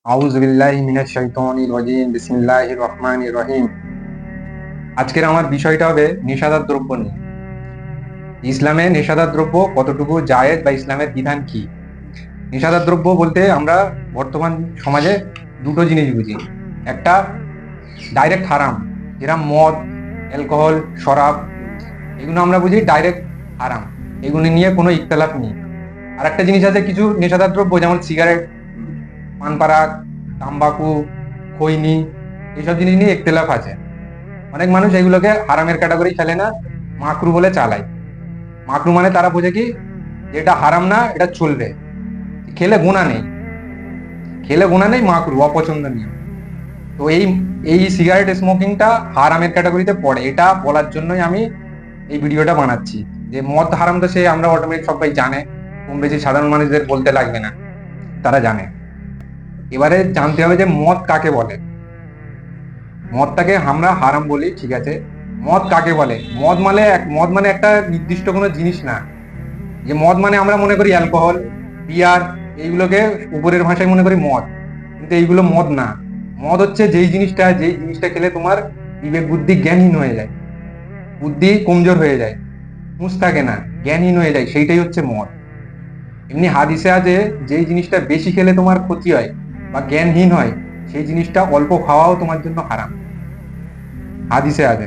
আউযু বিল্লাহি মিনাশ শাইতানির রাজিম। বিসমিল্লাহির রহমানির রহিম। আজকের আমার বিষয়টা হবে নেশাদার দ্রব্য নিয়ে। ইসলামে নেশাদার দ্রব্য কতটুকু জায়েজ বা ইসলামের বিধান কি? নেশাদার দ্রব্য বলতে আমরা বর্তমান সমাজে দুটো জিনিস বুঝি। একটা ডাইরেক্ট হারাম, যেরকম মদ, অ্যালকোহল, শরাব, এগুলো আমরা বুঝি ডাইরেক্ট হারাম, এগুলো নিয়ে কোনো ইখতিলাফ নেই। আর একটা জিনিস আছে কিছু নেশাদার দ্রব্য, যেমন সিগারেট, পান পারাক, তাম্বাকু, খৈনি, এইসব জিনিস নিয়ে ইখতিলাফ আছে। অনেক মানুষ এগুলোকে হারামের ক্যাটাগরি ফেলে না, মাকরু বলে চালায়। মাকরু মানে তারা বোঝে কি, যে এটা হারাম না, এটা চলবে, খেলে গুণা নেই, খেলে গুণা নেই, মাকরু অপছন্দনীয়। তো এই এই সিগারেট স্মোকিংটা হারামের ক্যাটাগরিতে পড়ে, এটা বলার জন্যই আমি এই ভিডিওটা বানাচ্ছি। যে মদ হারাম তো সে আমরা অটোমেটিক সবাই জানে, কম বেশি সাধারণ মানুষদের বলতে লাগবে না, তারা জানে। এবারে জানতে হবে যে মদ কাকে বলে। মদটাকে আমরা হারাম বলি, ঠিক আছে, মদ কাকে বলে? মদ মানে একটা নির্দিষ্ট কোনো জিনিস না। যে মদ মানে আমরা মনে করি অ্যালকোহল, বিয়ার, এইগুলোকে উপরের ভাষায় মনে করি মদ, কিন্তু এইগুলো মদ না। মদ হচ্ছে যেই জিনিসটা খেলে তোমার বিবেক বুদ্ধি জ্ঞানহীন হয়ে যায়, বুদ্ধি কমজোর হয়ে যায়, হুঁশ থাকে না, জ্ঞানহীন হয়ে যায়, সেইটাই হচ্ছে মদ। এমনি হাদিসে আছে, যেই জিনিসটা বেশি খেলে তোমার ক্ষতি হয় বা জ্ঞানহীন হয়, সেই জিনিসটা অল্প খাওয়াও তোমার জন্য হারাম, হাদিসে আছে।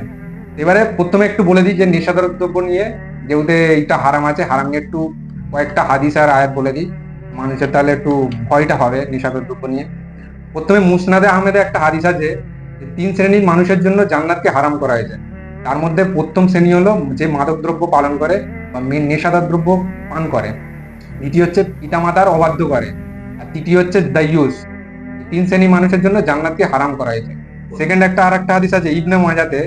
এবারে প্রথমে একটু বলে দিই যে নেশাদার দ্রব্য নিয়ে, যেহেতু এইটা হারাম আছে, হারাম নিয়ে একটু কয়েকটা হাদিস আর আয়াত বলে দিই, মানুষের তাহলে একটু ভয়টা হবে নেশাদার দ্রব্য নিয়ে। প্রথমে মুসনাদে আহমেদে একটা হাদিস আছে যে 3 শ্রেণীর মানুষের জন্য জান্নাতকে হারাম করা হয়েছে। তার মধ্যে প্রথম শ্রেণী হলো যে মাদক দ্রব্য পালন করে বা নেশাদার দ্রব্য পান করে। দ্বিতীয় হচ্ছে পিতামাতার অবাধ্য করে। আর তৃতীয় হচ্ছে দাইয়ুস। 3 শ্রেণীর মানুষের জন্য জান্নাতকে হারাম করা হয়েছে। সেকেন্ড আর একটা হাদিস আছে ইবনে মাজাতে,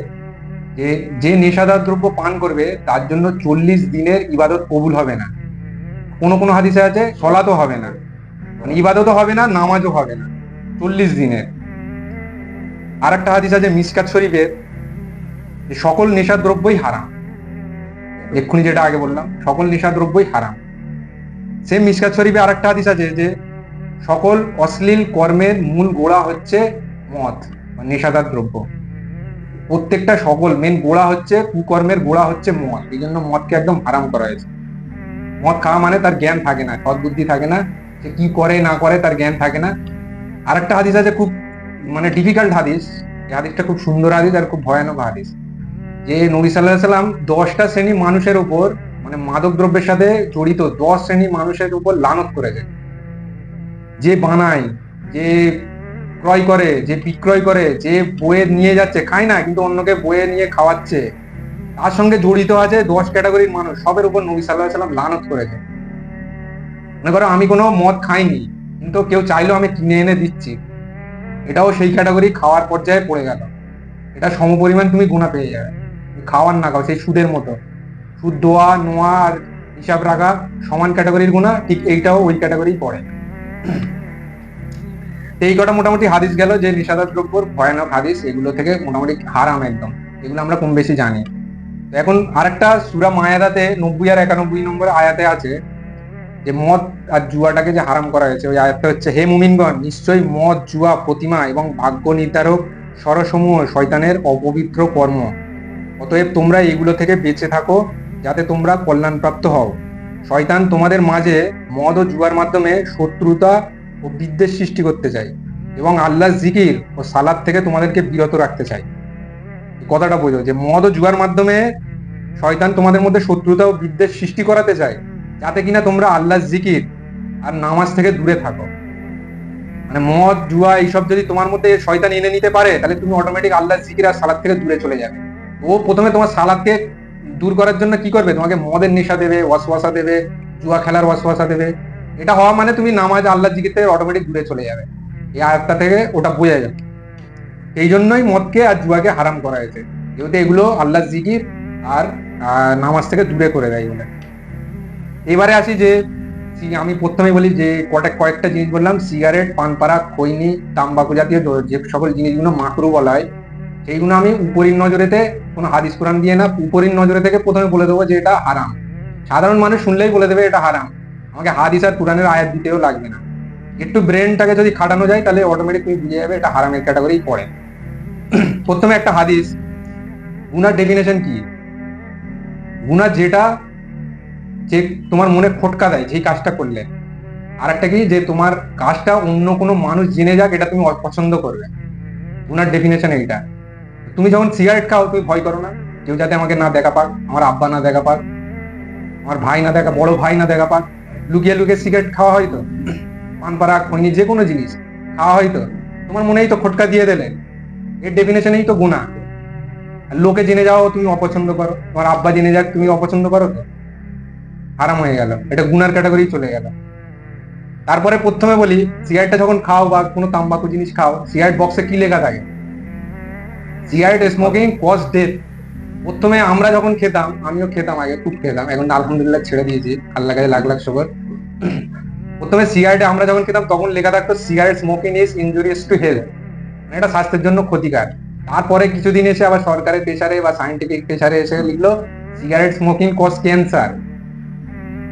যে যে নেশাদার দ্রব্য পান করবে তার জন্য 40 দিনের ইবাদত কবুল হবে না। কোনো কোনো হাদিসে আছে সলাতও হবে না, মানে ইবাদতও হবে না, নামাজও হবে না 40 দিনের। আর একটা হাদিস আছে মিশকাত শরীফের, যে সকল নেশার দ্রব্যই হারাম। এক্ষুনি যেটা আগে বললাম, সকল নেশা দ্রব্যই হারাম। সেম মিশকাত শরীফে আর একটা হাদিস আছে যে সকল অশ্লীল কর্মের মূল গোড়া হচ্ছে মদ বা নেশাদার দ্রব্য। প্রত্যেকটা সকল মেন গোড়া হচ্ছে, কুকর্মের গোড়া হচ্ছে মদ, এই জন্য মদকে একদম হারাম করা হয়েছে। মদ খাওয়া মানে তার জ্ঞান থাকে না, সৎ বুদ্ধি থাকে না, সে কি করে না করে তার জ্ঞান থাকে না। আরেকটা হাদিস আছে খুব মানে ডিফিকাল্ট হাদিস, এই হাদিসটা খুব সুন্দর হাদিস আর খুব ভয়ানক হাদিস। যে নবী সাল্লাল্লাহু আলাইহি সাল্লাম 10টা শ্রেণী মানুষের উপর, মানে মাদক দ্রব্যের সাথে জড়িত 10 শ্রেণী মানুষের উপর লানত করেছে। যে বানায়, যে ক্রয় করে, যে বিক্রয় করে, যে বয়ে নিয়ে যাচ্ছে, খায় না কিন্তু অন্যকে বয়ে নিয়ে খাওয়াচ্ছে, তার সঙ্গে জড়িত আছে 10 ক্যাটাগরির মানুষ, সবের উপর নবী সাল্লাল্লাহু আলাইহি সাল্লাম লানত করেছে। মনে করো আমি কোনো মদ খাইনি, কিন্তু কেউ চাইলেও আমি কিনে এনে দিচ্ছি, এটাও সেই ক্যাটাগরি, খাওয়ার পর্যায়ে পড়ে গেল। এটা সমপরিমাণ তুমি গুণা পেয়ে যাবে, খাওয়ার না খাও, সেই সুদের মতো। সুদ দোয়া নোয়া আর হিসাব রাখা সমান ক্যাটাগরির গুণা, ঠিক এইটাও ওই ক্যাটাগরি পড়ে। এই কটা মোটামুটি হাদিস গেল যে নেশাদার দ্রব্যর ভয়ানক হাদিস, এগুলো থেকে মোটামুটি হারাম একদম, এগুলো আমরা কম বেশি জানি। তো এখন আরেকটা সূরা মায়েদাতে 90 আর 91 নম্বর আয়াতে আছে যে মদ আর জুয়াটাকে যে হারাম করা হয়েছে। ওই আয়াতটা হচ্ছে, হে মুমিনগণ, নিশ্চয়ই মদ, জুয়া, প্রতিমা এবং ভাগ্য নির্ধারক ষড়সমূহ শয়তানের অপবিত্র কর্ম। অতএব তোমরা এগুলো থেকে বেঁচে থাকো, যাতে তোমরা কল্যাণপ্রাপ্ত হও। শয়তান তোমাদের মাঝে মদ ও জুয়ার মাধ্যমে শত্রুতা ও বিদ্বেষ সৃষ্টি করতে চায় এবং আল্লাহর জিকির ও সালাত থেকে তোমাদেরকে বিরত রাখতে চায়। কথাটা বোঝো যে মদ ও জুয়ার মাধ্যমে শয়তান তোমাদের মধ্যে শত্রুতা ও বিদ্বেষ সৃষ্টি করাতে চায়, যাতে কিনা তোমরা আল্লাহর জিকির আর নামাজ থেকে দূরে থাকো। মানে মদ জুয়া এইসব যদি তোমার মধ্যে শয়তান এনে নিতে পারে, তাহলে তুমি অটোমেটিক আল্লাহর জিকির আর সালাত থেকে দূরে চলে যাবে। ও প্রথমে তোমার সালাদকে দূর করার জন্য কি করবে, তোমাকে মদের নেশা দেবে, ওয়াসওয়াসা দেবে, জুয়া খেলার ওয়াসওয়াসা দেবে। এটা হওয়া মানে তুমি নামাজ আল্লাহর জিকির থেকে অটোমেটিক দূরে চলে যাবে। এই আয়াতটা থেকে ওটা বোঝা যাবে। এই জন্যই মদকে আর জুয়াকে হারাম করা হয়েছে, যেহেতু এগুলো আল্লাহর জিকির আর নামাজ থেকে দূরে করে দেয় বলে। এবারে আসি যে আমি প্রথমে বলি যে কয়েকটা জিনিস বললাম, সিগারেট, পান পারাক, খৈনি, তাম্বাকু জাতীয় যে সকল জিনিসগুলো মাকরু বলা হয়, সেইগুলো আমি উপরিন নজরেতে, কোনো হাদিস কোরআন দিয়ে না, উপরিন নজরে থেকে প্রথমে বলে দেবো যে এটা হারাম। সাধারণ মানুষ শুনলেই বলে দেবে এটা হারাম, আমাকে হাদিস আর কোরআনের আয়াত দিতেও লাগবে না। একটু ব্রেনটাকে যদি খাটানো যায় তাহলে অটোমেটিক তুমি বুঝে যাবে এটা হারামের ক্যাটাগরি পড়ে। প্রথমে একটা হাদিস, গুনার ডেফিনেশন কি? গুনাহ যেটা যে তোমার মনে খটকা দেয় যেই কাজটা করলে। আর একটা কি, যে তোমার কাজটা অন্য কোনো মানুষ জেনে যাক এটা তুমি অপছন্দ করবে। গুনার ডেফিনেশন এইটা। তুমি যখন সিগারেট খাও তুমি ভয় করো না কেউ যাতে আমাকে না দেখা পাক, আমার আব্বা না দেখা পাক, আমার ভাই না দেখা, বড় ভাই না দেখা পাক। লুকিয়ে লুকিয়ে সিগারেট খাওয়া হয়তো, পান পাড়া খৈনি যে কোনো জিনিস খাওয়া হয়তো, তোমার মনেই তো খটকা দিয়ে দিলে, এর ডেফিনেশনেই তো গুনাহ। আর লোকে জেনে যাও তুমি অপছন্দ করো, তোমার আব্বা জেনে যাক তুমি অপছন্দ করো, তো হারাম হয়ে গেল, এটা গুনার ক্যাটাগরি চলে গেল। তারপরে প্রথমে বলি, সিগারেটটা যখন খাও বা কোনো তাম্বাকু জিনিস খাও, সিগারেট বক্সে কি লেখা থাকে? Cigarette smoking cause death. প্রথমে আমরা যখন খেতাম, আমিও খেতাম, আগে খুব খেতাম, এখন আলহামদুলিল্লাহ ছেড়ে দিয়েছি, আল্লাহ কাছে লাখ লাখ শুকর। প্রথমে সিগারেটে আমরা যখন খেতাম তখন লেখা থাকতো cigarette smoking is injurious to health, মানে এটা স্বাস্থ্যের জন্য ক্ষতিকার। তারপরে কিছুদিন এসে আবার সরকারের প্রেসারে বা সায়েন্টিফিক প্রেসারে এসে লিখলো সিগারেট স্মোকিং কজ ক্যান্সার,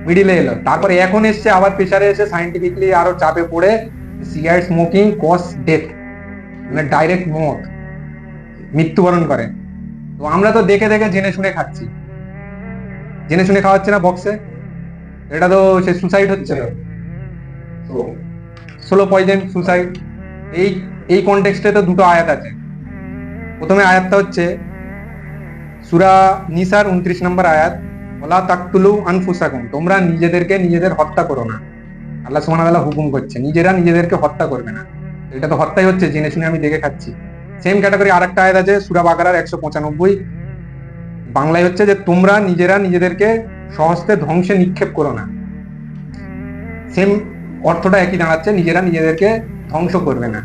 মিডিলে এলো। তারপরে এখন এসছে আবার প্রেসারে এসে সায়েন্টিফিকলি আরো চাপে পড়ে সিগারেট স্মোকিং কজ ডেথ, মানে ডাইরেক্ট মত, মৃত্যুবরণ করে। তো আমরা তো দেখে দেখে জেনে শুনে খাচ্ছি, জেনে শুনে খাওয়াচ্ছে না বক্সে, এটা তো সে সুসাইড হচ্ছে, তো স্লো পয়জন সুসাইড। এই এই কনটেক্সটে তো দুটো আয়াত আছে। প্রথমে আয়াতটা হচ্ছে সূরা নিসার 29 নম্বর আয়াত, ওয়ালা তাকতুলু আনফুসাকুম, তোমরা নিজেদেরকে নিজেদের হত্যা করো না। আল্লাহ সুবহানাহু ওয়া তাআলা হুকুম করছে নিজেরা নিজেদেরকে হত্যা করবে না, এটা তো হত্যাই হচ্ছে, জেনে শুনে আমি দেখে খাচ্ছি। সেম ক্যাটাগরি আরেকটা আয়াত আছে সূরা বাকারার 195, বাংলায় হচ্ছে যে তোমরা নিজেরা নিজেদেরকে সহস্তে ধ্বংসে নিক্ষেপ করো না। সেম অর্থটা একই দাঁড়াচ্ছে, নিজেরা নিজেদেরকে ধ্বংস করবে না।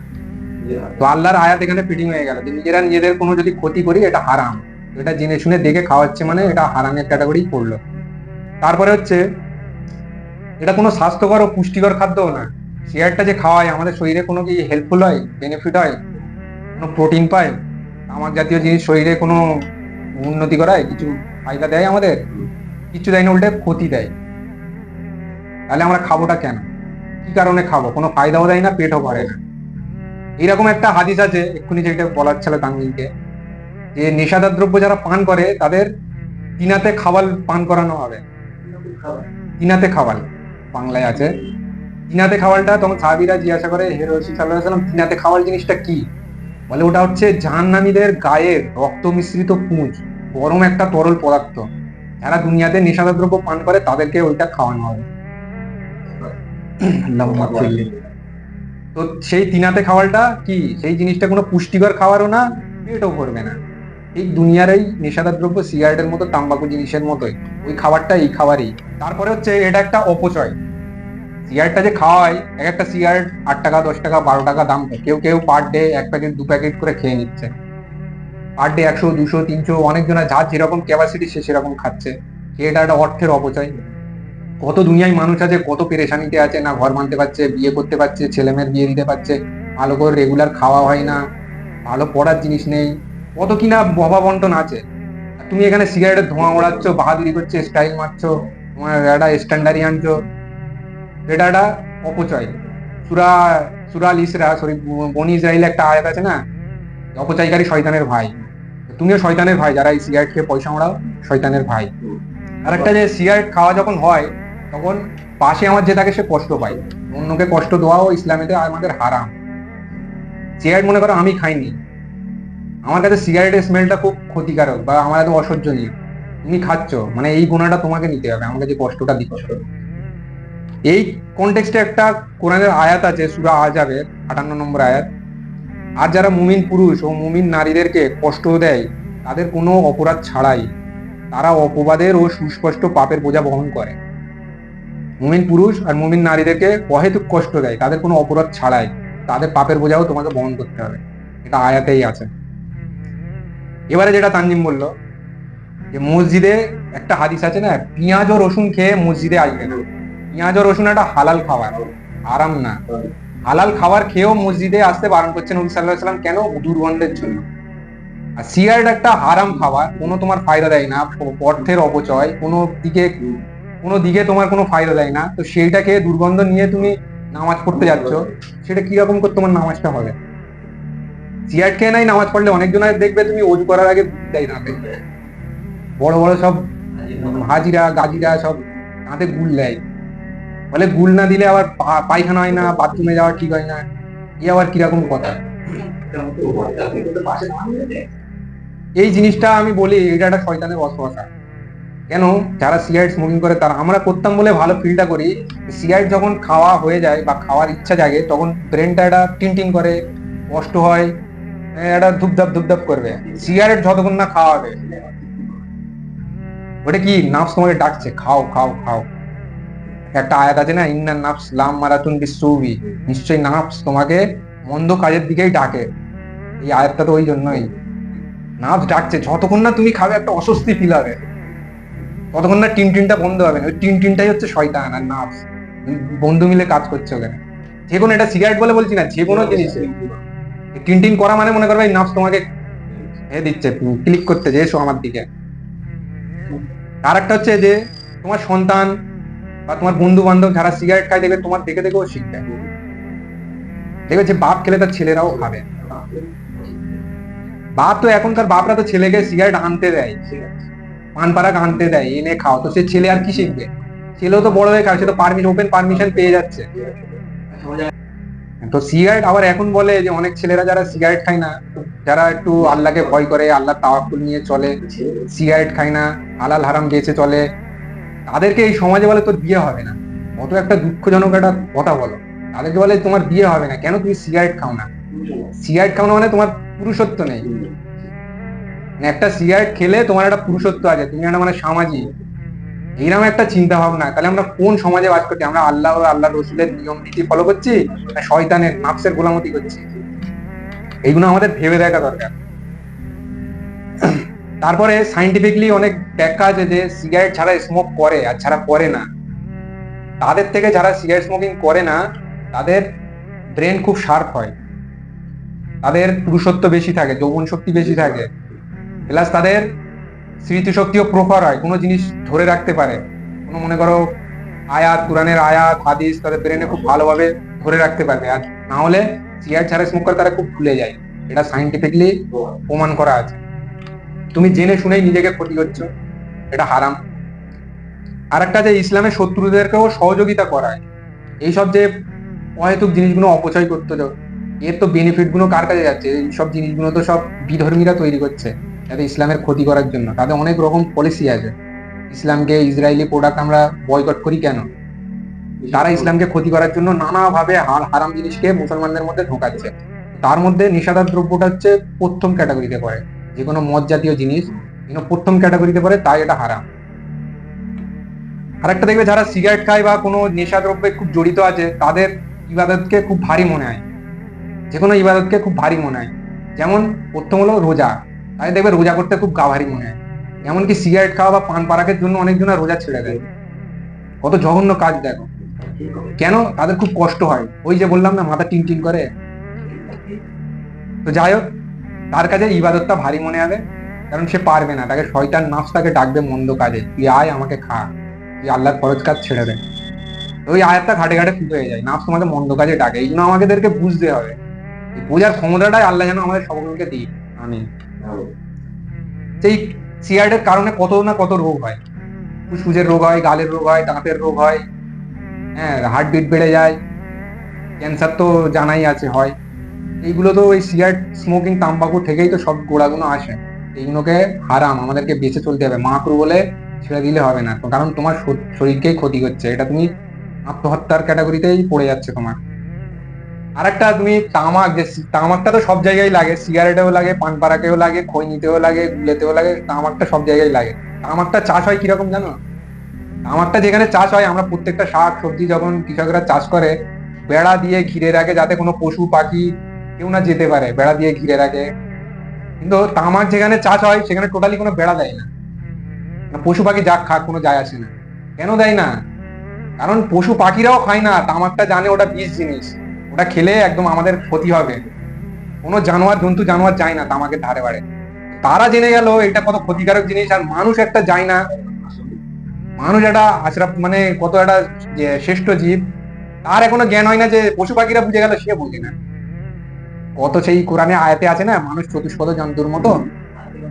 তো আল্লাহর আয়াত এখানে ফিটিং হয়ে গেল যে নিজেরা নিজেদের কোনো যদি ক্ষতি করি এটা হারাম, এটা জেনে শুনে দেখে খাওয়াচ্ছে মানে এটা হারামের ক্যাটাগরি পড়লো। তারপরে হচ্ছে এটা কোনো স্বাস্থ্যকর ও পুষ্টিকর খাদ্যও না। সিগারেটটা যে খাওয়ায় আমাদের শরীরে কোনো কি হেল্পফুল হয়, বেনিফিট হয়, কোনো প্রোটিন পায়, তামাক জাতীয় জিনিস শরীরে কোনো উন্নতি করায়, কিছু ফায়দা দেয় আমাদের? কিছু দেয় না, উল্টে ক্ষতি দেয়। তাহলে আমরা খাবোটা কেন? কি কারণে খাবো? কোনো ফায়দাও দেয় না, পেটও ভরে না। এইরকম একটা হাদিস আছে এক্ষুনি যেটা বলার ছিল তানভীরকে, যে নেশাদার দ্রব্য যারা পান করে তাদের তিনাতে খাওয়াল পান করানো হবে। তিনাতে খাওয়াল বাংলায় আছে। তিনাতে খাওয়ালটা, তখন সাহাবীরা জিজ্ঞাসা করে হে রাসূল সাল্লাল্লাহু আলাইহি ওয়াসাল্লাম তিনাতে খাওয়াল জিনিসটা কি? বলে ওটা হচ্ছে জাহান্নামীদের গায়ের রক্ত মিশ্রিত পুঁজ, গরম একটা তরল পদার্থ, যারা দুনিয়াতে নেশাদার দ্রব্য পান করে তাদেরকে ওইটা খাওয়ানো হবে। তো সেই তিনাতে খাওয়ালটা কি? সেই জিনিসটা কোনো পুষ্টিকর খাবারও না, পেটও ভরবে না। এই দুনিয়ার এই নেশাদার দ্রব্য সিগারেটের মতো, তাম্বাকু জিনিসের মতোই, ওই খাবারটা এই খাবারই। তারপরে হচ্ছে এটা একটা অপচয়। সিগারেটটা যে খাওয়ায়, এক একটা সিগারেট 8 টাকা 10 টাকা 12 টাকা দাম, কেউ কেউ পার ডে 1 প্যাকেট 2 প্যাকেট করে খেয়ে নিচ্ছে। পার ডে 100 200 300, অনেকজনের যার যেরকম ক্যাপাসিটি সে সেরকম খাচ্ছে। এটা একটা অর্থের অপচয়। কত দুনিয়ায় মানুষ আছে, কত পেরেশানিতে আছে, না ঘর বাঁধতে পারছে, বিয়ে করতে পারছে, ছেলে মেয়ের বিয়ে দিতে পারছে, ভালো করে রেগুলার খাওয়া হয় না, ভালো পড়ার জিনিস নেই, কত কিনা ববা বন্টন আছে। তুমি এখানে সিগারেটের ধোঁয়া ওড়াচ্ছ, বাহাদুরি করছে, স্টাইল মারছো, তোমার একটা স্ট্যান্ডার্ডই আনছো, এটা একটা অপচয়। সুরা সুরা আল ইসরা, সরি, বনি ইসরাইলে একটা আয়াত আছে না, অপচয়কারী শয়তানের ভাই। তুমিও শয়তানের ভাই, যারা এই সিগারেট খেয়ে পয়সা ওড়াও, শয়তানের ভাই। আর একটা যে সিগারেট খাওয়া যখন হয় তখন পাশে আমার যে থাকে সে কষ্ট পায়, অন্যকে কষ্ট দেওয়াও ইসলামেতে আমাদের হারাম। সিগারেট মনে করো আমি খাইনি, আমার কাছে সিগারেটের স্মেলটা খুব ক্ষতিকারক বা আমার এত অসহ্যনীয়, তুমি খাচ্ছ, মানে এই গুণাটা তোমাকে নিতে হবে, আমাকে যে কষ্টটা দিচ্ছ। এই কনটেক্সটে একটা কোরআনের আয়াত আছে সূরা আহজাবের 58 নম্বর আয়াত, আর যারা মুমিন পুরুষ ও মুমিন নারীদেরকে কষ্ট দেয় তাদের কোনো অপরাধ ছাড়াই, তারা অপবাদের ও সুস্পষ্ট পাপের বোঝা বহন করে। মুমিন পুরুষ আর মুমিন নারীদেরকে অহেতুক কষ্ট দেয় তাদের কোনো অপরাধ ছাড়াই, তাদের পাপের বোঝাও তোমাকে বহন করতে হবে, এটা আয়াতেই আছে। এবারে যেটা তানজিম বললো যে মসজিদে একটা হাদিস আছে না, পেঁয়াজ ও রসুন খেয়ে মসজিদে আসবে না। পেঁয়াজ ও রসুন একটা হালাল খাবার, আরাম না। হালাল খাবার খেয়েও মসজিদে আসতে বারণ করছেন নবী সাল্লাল্লাহু আলাইহি ওয়াসাল্লাম, কেন? দুর্গন্ধের জন্য। আর সিগারেট একটা হারাম খাবার, কোনো তোমার ফায়দা দেয় না, অর্থের অপচয়, কোনো দিকে তোমার কোনো ফায়দা দেয় না, তো সেইটা খেয়ে দুর্গন্ধ নিয়ে তুমি নামাজ পড়তে যাচ্ছ, সেটা কিরকম করে তোমার নামাজটা হবে? সিগারেট খেয়ে নাই নামাজ পড়লে অনেকজন দেখবে তুমি অজু করার আগে দেয় দাঁতে, বড় বড় সব হাজিরা গাজিরা সব দাঁতে গুল দেয়, বলে গুল না দিলে আবার পায়খানা হয় না, বাথরুমে যাওয়া ঠিক হয় না। আবার কিরকম কথা? এই জিনিসটা আমি বলি এটা একটা শয়তানের অসুবিধা। কেন? যারা সিগারেট স্মোকিং করে তারা, আমরা করতাম বলে ভালো ফিলটা করি, সিগারেট যখন খাওয়া হয়ে যায় বা খাওয়ার ইচ্ছা জাগে তখন ব্রেনটা একটা টিনটিন করে, কষ্ট হয়, একটা ধুপধাপ ধুপধাপ করবে। সিগারেট যতক্ষণ না খাওয়া হবে, ওটা কি নাফস তোমাকে ডাকছে, খাও খাও খাও। একটা আয়াত আছে না, ইন্না নাফস লাম মারাতুন বিসুবি, নিশ্চয়ই নাফস তোমাকে মন্দ কাজের দিকেই ডাকে। এই আয়াতটা তো ওই জন্যই, নাফস ডাকছে, যতক্ষণ না তুমি খাবে একটা অস্বস্তি ফিল হবে, ততক্ষণ না টিনটিনটা বন্ধ হবে না। ওই টিনটিনটাই হচ্ছে শয়তান আর নাফস, বন্ধু মিলে কাজ করছে ওখানে। যে কোনো, এটা সিগারেট বলে বলছি না, যে কোনো জিনিস টিনটিন করা মানে মনে করবে এই নাফস তোমাকে দিচ্ছে, ক্লিক করতে যে এসো আমার দিকে। আর একটা হচ্ছে যে তোমার সন্তান বা তোমার বন্ধু বান্ধব যারা সিগারেট খায়, দেখবে তোমার দেখে দেখেও শিখবে। দেখবে যে বাপ খেলে তার ছেলেরাও খাবে। বাপ তো, এখনকার বাপরা তো ছেলেকে সিগারেট আনতে দেয়, পান পারাক আনতে দেয়, এনে খাও, তো সে ছেলে আর কি শিখবে? ছেলেও তো বড় হয়ে খায়, সে তো ওপেন পারমিশন পেয়ে যাচ্ছে। তো সিগারেট আবার এখন বলে যে অনেক ছেলেরা যারা সিগারেট খায় না, যারা একটু আল্লাহকে ভয় করে, আল্লাহ তাওয়াক্কুল নিয়ে চলে, সিগারেট খায় না, হালাল হারাম বেঁচে চলে, তাদেরকে এই সমাজে বলে তোর বিয়ে হবে না। কত একটা দুঃখজনক একটা কথা বলো। তাদেরকে বলে তোমার বিয়ে হবে না, কেন? তুমি সিগারেট খাও না। সিগারেট খাও না মানে তোমার পুরুষত্ব নেই। একটা সিগারেট খেলে তোমার একটা পুরুষত্ব আছে, তুমি একটা মানে সামাজিক, এইরকম একটা চিন্তা ভাবনা। তাহলে আমরা কোন সমাজে বাস করছি? আমরা আল্লাহ ও আল্লাহ রসুলের নিয়ম নীতি ফলো করছি না শয়তানের নাফসের গোলামতি করছি? এইগুলো আমাদের ভেবে দেখা দরকার। তারপরে সাইন্টিফিকলি অনেক ব্যাখ্যা আছে যে সিগারেট ছাড়া স্মোক করে আর ছাড়া করে না, তাদের থেকে যারা সিগারেট স্মোকিং করে না তাদের ব্রেন খুব শার্প হয়, তাদের পুরুষত্ব বেশি থাকে, যৌবন শক্তি বেশি থাকে, প্লাস তাদের স্মৃতিশক্তিও প্রখর হয়, কোনো জিনিস ধরে রাখতে পারে। কোনো মনে করো আয়াত, কোরআনের আয়াত, হাদিস তাদের ব্রেনে খুব ভালোভাবে ধরে রাখতে পারবে। আর না হলে সিগারেট ছাড়া স্মোক করে তারা খুব ভুলে যায়। এটা সাইন্টিফিকলি প্রমাণ করা আছে। তুমি জেনে শুনেই নিজেকে ক্ষতি করছো, এটা হারাম। আর একটা যে ইসলামের শত্রুদেরকেও সহযোগিতা করায়, এইসব যে অহেতুক জিনিসগুলো অপচয় করতে যাও, এর তো বেনিফিট গুলো কার কাছে যাচ্ছে? এইসব জিনিসগুলো তো সব বিধর্মীরা তৈরি করছে যাতে ইসলামের ক্ষতি করার জন্য। তাদের অনেক রকম পলিসি আছে। ইসলামকে, ইসরায়েলি প্রোডাক্ট আমরা বয়কট করি কেন? তারা ইসলামকে ক্ষতি করার জন্য নানাভাবে হারাম জিনিসকে মুসলমানদের মধ্যে ঢোকাচ্ছে। তার মধ্যে নেশাদার দ্রব্যটা হচ্ছে প্রথম ক্যাটাগরিতে পড়ে। যে কোনো মদ জাতীয় জিনিস প্রথম ক্যাটাগরিতে পড়ে, তাই এটা হারাম। আর একটা দেখবে যারা সিগারেট খায় বা কোনো নেশা দ্রব্যে খুব জড়িত আছে, তাদের ইবাদতকে খুব ভারী মনে হয়, যে কোনো ইবাদতকে খুব ভারী মনে হয়। যেমন প্রথম হলো রোজা, তাই দেখবে রোজা করতে খুব গা ভারী মনে হয়। এমনকি সিগারেট খাওয়া বা পান পারাকের জন্য অনেকজন রোজা ছেড়ে দেয়। কত জঘন্য কাজ দেখো। কেন? তাদের খুব কষ্ট হয়, ওই যে বললাম না, মাথা টিন টিন করে। তো যাই হোক, তার কাছে ইবাদতটা ভারী মনে হবে, কারণ সে পারবে না, তাকে শয়তান নাফস তাকে ডাকবে মন্দ কাজে, তুই আয় আমাকে খা, তুই আল্লাহর ফরজ কাজ ছেড়ে দে। ওই আয়াতটা ঘাটে ঘাটে ফুটে হয়ে যায়, নাফস তোমাকে মন্দ কাজে ডাকে। এই জন্য আমাদেরকে বুঝতে হবে, বোঝার ক্ষমতাটাই আল্লাহ যেন আমাদের সকলকে দিই। আমি সেই সিগারেটের কারণে কত না কত রোগ হয়, ফুসফুসের রোগ হয়, গালের রোগ হয়, দাঁতের রোগ হয়, হ্যাঁ, হার্টবিট বেড়ে যায়, ক্যান্সার তো জানাই আছে হয়। এইগুলো তো ওই সিগারেট স্মোকিং তাম্বাকু থেকেই তো সব গোড়াগুলো আসে। এইগুলোকে হারাম, আমাদেরকে বেঁচে চলতে হবে, মাকরু বলে ছেড়ে দিলে হবে না, কারণ তোমার শরীরকেই ক্ষতি করছে। এটা তুমি আত্মহত্যার ক্যাটাগরিতেই পড়ে যাচ্ছে তোমার। আর একটা তুমি তামাক, যে তামাকটা তো সব জায়গায় লাগে, সিগারেটেও লাগে, পান পারাকেও লাগে, খৈনিতেও লাগে, গুলেতেও লাগে, তামাকটা সব জায়গায় লাগে। তামাকটা চাষ হয় কিরকম জানো? তামাকটা যেখানে চাষ হয়, আমরা প্রত্যেকটা শাক সবজি যখন কৃষকরা চাষ করে, বেড়া দিয়ে ঘিরে রাখে যাতে কোনো পশু পাখি কেউ না যেতে পারে, বেড়া দিয়ে ঘিরে রাখে। কিন্তু তামাক যেখানে চাষ হয় সেখানে টোটালি কোনো বেড়া দেয় না, পশু পাখি যাক খাক, কোনো যায় আসে না। কেন দেয় না? কারণ পশু পাখিরাও খায় না, তামাকটা জানে ওটা বিষ জিনিস, ওটা খেলে একদম আমাদের ক্ষতি হবে। কোনো জানোয়ার, জন্তু জানোয়ার যায় না তামাকের ধারে বাড়ে। তারা জেনে গেল এটা কত ক্ষতিকারক জিনিস, আর মানুষ একটা যায় না। মানুষ একটা আশরাফ, মানে কত একটা শ্রেষ্ঠ জীব, তার এখনো জ্ঞান হয় না যে পশু পাখিরা বুঝে গেল, সে বুঝে না। কত সেই কোরআনে আয়াতে আছে না, মানুষ চতুষ্পদ জন্তুর মতো,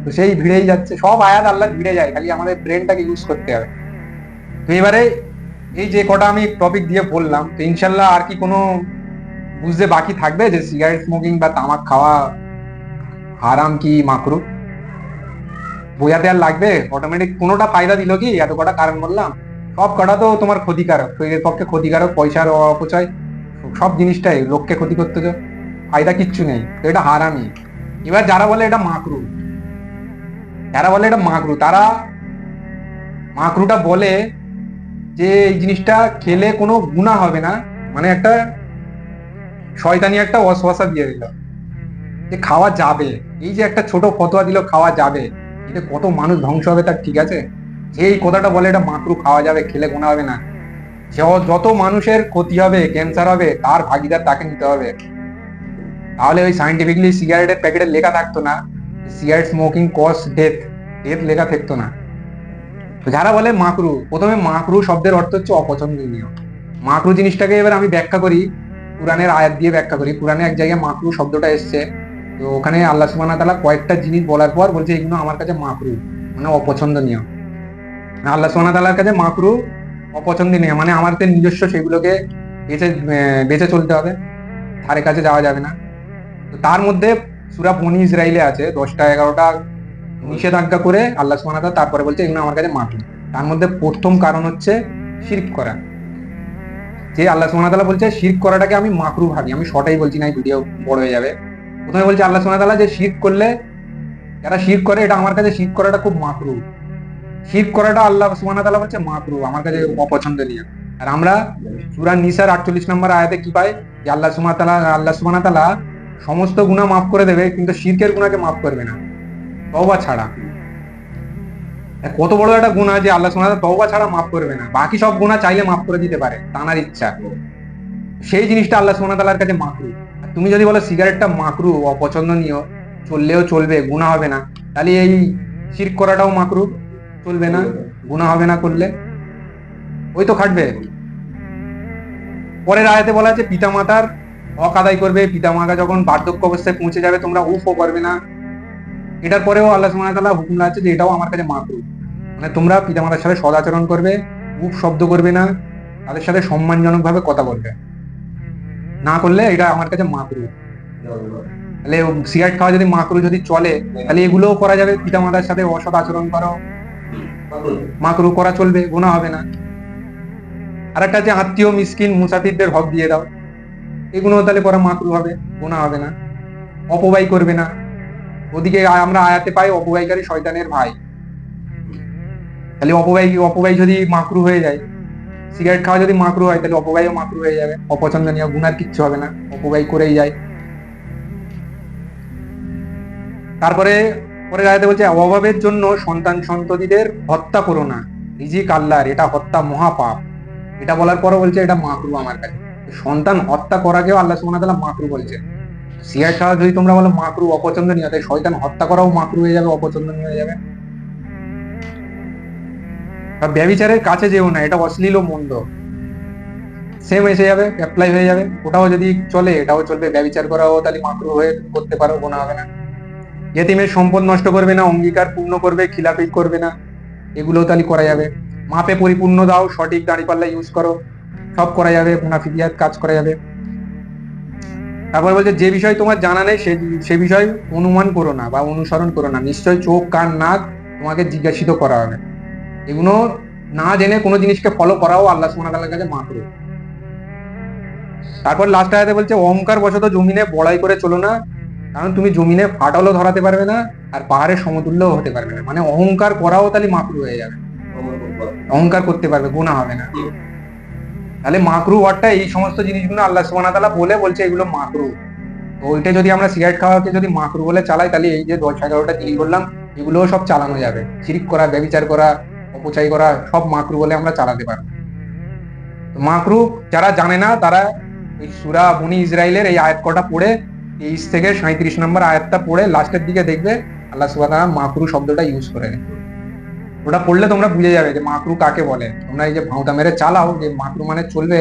তো সেই ভিড়েই যাচ্ছে, সব আয়াত আল্লাহ ভিড়ে যায়, খালি আমাদের ব্রেনটাকে ইউজ করতে হবে। তো এবারে এই যে কটা আমি টপিক দিয়ে বললাম, তো ইনশাল্লাহ আর কি কোনো বুঝতে বাকি থাকবে যে সিগারেট স্মোকিং বা তামাক খাওয়া হারাম কি মাকরু? বোঝাতে আর লাগবে? অটোমেটিক কোনোটা ফায়দা দিল কি? এত কটা কারণ বললাম, সব কটা তো তোমার ক্ষতিকারক, শরীরের পক্ষে ক্ষতিকারক, পয়সার অপচয়, সব জিনিসটাই লোককে ক্ষতি করতে তো ফায়দা কিচ্ছু নেই, তো এটা হারামি। এবার যারা বলে এটা মাকরু, তারা মাকরুটা বলে যে এই জিনিসটা খেলে কোনো গুনাহ হবে না, মানে একটা শয়তানি একটা ওয়াসওয়াসা দিয়ে দিল যে খাওয়া যাবে। এই যে একটা ছোট ফতোয়া দিল খাওয়া যাবে, এতে কত মানুষ ধ্বংস হবে তার ঠিক আছে? যে এই কথাটা বলে এটা মাকরু, খাওয়া যাবে, খেলে গুনাহ হবে না, যত মানুষের ক্ষতি হবে, ক্যান্সার হবে, তার ভাগিদার তাকে নিতে হবে। তাহলে ওই সাইন্টিফিকলি সিগারেটের প্যাকেটে লেখা থাকতো না cigarette smoking cause death, death লেখা থাকতো না। তো যারা বলে মাকরু, প্রথমে মাকরু শব্দের অর্থ হচ্ছে অপছন্দনীয়। মাকরু জিনিসটাকে এবার আমি ব্যাখ্যা করি, কুরআনের আয়াত দিয়ে ব্যাখ্যা করি। কুরআনে এক জায়গায় মাকরু শব্দটা এসছে, তো ওখানে আল্লাহ সুবহানাহু ওয়া তাআলা কয়েকটা জিনিস বলার পর বলছে এগুলো আমার কাছে মাকরু, মানে অপছন্দনীয়। আল্লাহ সুবহানাহু ওয়া তাআলার কাছে মাকরু অপছন্দনীয়, মানে আমাদের নিজস্ব সেগুলোকে বেঁচে বেঁচে চলতে হবে, ধারে কাছে যাওয়া যাবে না। তো তার মধ্যে সূরা বনী ইসরাইলে আছে 10টা 11টা নিষেধাজ্ঞা করে আল্লাহ সুবহানাহু ওয়া তাআলা তারপরে বলছে এগুলো আমার কাছে মাকরু। তার মধ্যে প্রথম কারণ হচ্ছে শিরক করা। যে আল্লাহ সুবহানাহু ওয়া তাআলা বলছে শিরক করাটাকে আমি মাকরু ভাবি, আমি শর্টাই বলছি না, ভিডিও বড় হয়ে যাবে। প্রথমে বলছে আল্লাহ সুবহানাহু ওয়া তাআলা যে শিরক করলে, যারা শিরক করে, এটা আমার কাছে শিরক করাটা খুব মাকরু। শিরক করাটা আল্লাহ সুবহানাহু ওয়া তাআলা বলছে মাকরু, আমার কাছে অপছন্দনীয়। আর আমরা সূরা নিসার 48 নম্বর আয়াতে কি পাই, যে আল্লাহ সুবহানাহু ওয়া তাআলা সমস্ত গুনাহ মাফ করে দেবে, কিন্তু শিরকের গুনাহকে মাফ করবে না, তওবা ছাড়া। কত বড় একটা গুনাহ যে আল্লাহ সুবহানাহু ওয়া তাআলা তওবা ছাড়া মাফ করবে না, বাকি সব গুনাহ চাইলে মাফ করে দিতে পারে তার ইচ্ছা। সেই জিনিসটা আল্লাহ সুবহানাহু ওয়া তাআলার কাছে মাকরু। আর তুমি যদি বলো সিগারেটটা মাকরু, অপছন্দনীয়, চললেও চলবে, গুনাহ হবে না, তাহলে এই শিরক করাটাও মাকরু, চলবে না, গুনাহ হবে না করলে, ওই তো খাটবে। পরের আয়াতে বলা আছে পিতামাতার হক আদায় করবে, পিতামাতা যখন বার্ধক্য অবস্থায় পৌঁছে যাবে তোমরা উফও করবে না। এটার পরেও আল্লাহ সুবহানাহু ওয়া তাআলা হুকুম আছে যে এটাও আমার কাছে মাকরু, মানে তোমরা পিতামাতার সাথে সদাচরণ করবে, উফ শব্দ করবে না, তাদের সাথে সম্মানজনক ভাবে কথা বলবে, না করলে এটা আমার কাছে মাকরু। তাহলে সিগারেট খাওয়া যদি মাকরু যদি চলে, তাহলে এগুলোও করা যাবে, পিতামাতার সাথে অসৎ আচরণ করো, মাকরু করা চলবে, গুনাহ হবে না। আর একটা যে আত্মীয় মিসকিন মুসাফিরদের হক দিয়ে দাও, এগুলো তাহলে করা মাকরু হবে, গুনাহ হবে না। অপব্যয় করবে না, ওদিকে আমরা আয়াতে পাই অপব্যয়কারী শয়তানের ভাই। তাহলে অপব্যয় যদি মাকরু হয়ে যায়, সিগারেট খাওয়া যদি মাকরু হয়, তাহলে অপব্যয়ও মাকরু হয়ে যাবে, অপছন্দনীয়, গুনার কিচ্ছু হবে না, অপব্যয় করেই যায়। তারপরে পরে আয়াতে বলছে অভাবের জন্য সন্তান সন্ততিদের হত্যা করো না, রিজিক আল্লাহর, এটা হত্যা মহাপাপ। এটা বলার পরও বলছে এটা মাকরু আমার কাছে। সন্তান হত্যা করাকেও আল্লাহ সুবহানাহু ওয়া তাআলা মাকরু বলছে। সিগারেট খাওয়া যদি তোমরা বলো মাকরু, অপছন্দনীয়, তাই শয়তান হত্যা করাও মাকরু হয়ে যাবে, অপছন্দনীয় হয়ে যাবে। ব্যভিচারের কাছে যেও না, এটা অশ্লীল ও মন্দ, সেম এসে যাবে, অ্যাপ্লাই হয়ে যাবে। ওটাও যদি চলে এটাও চলবে, ব্যভিচার করাও তাহলে মাকরু হয়ে করতে পারো, গুনাহ হবে না। ইয়েতিমের সম্পদ নষ্ট করবে না, অঙ্গীকার পূর্ণ করবে, খিলাফি করবে না, এগুলোও তাহলে করা যাবে। মাপে পরিপূর্ণ দাও, সঠিক দাঁড়িপাল্লা ইউজ করো, সব করা যাবে, মুনাফিকিয়াত কাজ করা যাবে। তারপর বলছে যে বিষয় তোমার জানা নেই সে বিষয় অনুমান করো না বা অনুসরণ করো না, নিশ্চয় চোখ কান নাক তোমাকে জিজ্ঞাসিত করা হবে। এগুলো না জেনে কোনো জিনিসকে ফলো করাও আল্লাহ সুবহানাহু ওয়া তাআলার কাছে মাকরু। তারপর লাস্ট আয়াতে বলছে অহংকার বশত জমিনে বড়াই করে চলো না, কারণ তুমি জমিনে ফাটলও ধরাতে পারবে না আর পাহাড়ের সমতুল্যও হতে পারবে না, মানে অহংকার করাও তাহলে মাকরু হয়ে যাবে। অহংকার করতে পারবে, গুনাহ হবে না। তাহলে মাকরু ওয়ার্ডটা এই সমস্ত জিনিসগুলো আল্লাহ সুবহানাহু ওয়া তাআলা বলছে এগুলো মাকরু। তো ওইটা যদি আমরা সিগারেট খাওয়াকে যদি মাকরু বলে চালাই, তাহলে এই যে 10-11টা জিনিস বললাম এগুলোও সব চালানো যাবে। শিরক করা, ব্যভিচার করা, অপচয় করা, সব মাকরু বলে আমরা চালাতে পারবো। মাকরু যারা জানে না তারা এই সূরা বনী ইসরাইলের এই আয়াত কটা পড়ে 23 থেকে 37 নম্বর আয়াতটা পড়ে লাস্টের দিকে দেখবে আল্লাহ সুবহানাহু ওয়া তাআলা মাকরু শব্দটা ইউজ করে। ওটা পড়লে তোমরা বুঝে যাবে যে মাকরু কাকে বলে। তোমরা এই যে ভাঁওতা মেরে চালাও যে মাকরু মানে চলবে,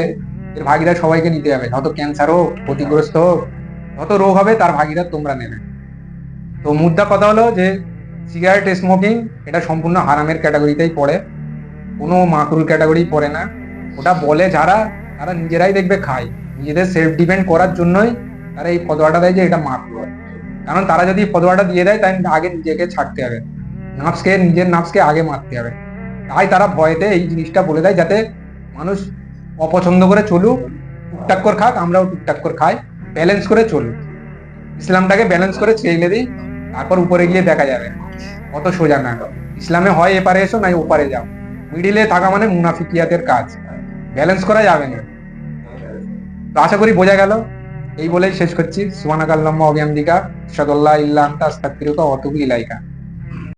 এর ভাগিদার সবাইকে নিতে হবে, যত ক্যান্সার হোক, ক্ষতিগ্রস্ত হোক, যত রোগ হবে তার ভাগিদার তোমরা নেবে। তো মুদ্রা কথা হলো যে সিগারেট স্মোকিং এটা সম্পূর্ণ হারামের ক্যাটাগরিতেই পড়ে, কোনো মাকরুর ক্যাটাগরি পড়ে না। ওটা বলে যারা, তারা নিজেরাই দেখবে খায়, নিজেদের সেলফ ডিপেন্ড করার জন্যই তারা এই ফতোয়াটা দেয় যে এটা মাকরু। কারণ তারা যদি ফতোয়াটা দিয়ে দেয় তাই আগে নিজেকে ছাড়তে হবে, নিজের নাফসকে আগে মারতে হবে। তাই তারা ভয়েতে এই জিনিসটা বলে দেয় যাতে মানুষ অপছন্দ করে চলুক, টুকটাক করে খাক, আমরাও টুকটাক করে খাই, ব্যালেন্স করে চলুক। ইসলামটাকে ব্যালেন্স করে ছেড়ে দিই, তারপর উপরে গিয়ে দেখা যাবে। অত সোজা না, ইসলামে হয় এপারে এসো নাই ওপারে যাও, মিডিলে থাকা মানে মুনাফিকিয়াতের কাজ, ব্যালেন্স করা যাবে না। তো আশা করি বোঝা গেল। এই বলেই শেষ করছি। সুবহানাকাল্লাহুম্মা ওয়া বিহামদিকা আশহাদু আল্লা ইলাহা ইল্লা আনতা আস্তাগফিরুকা ওয়া আতুবু ইলাইকা।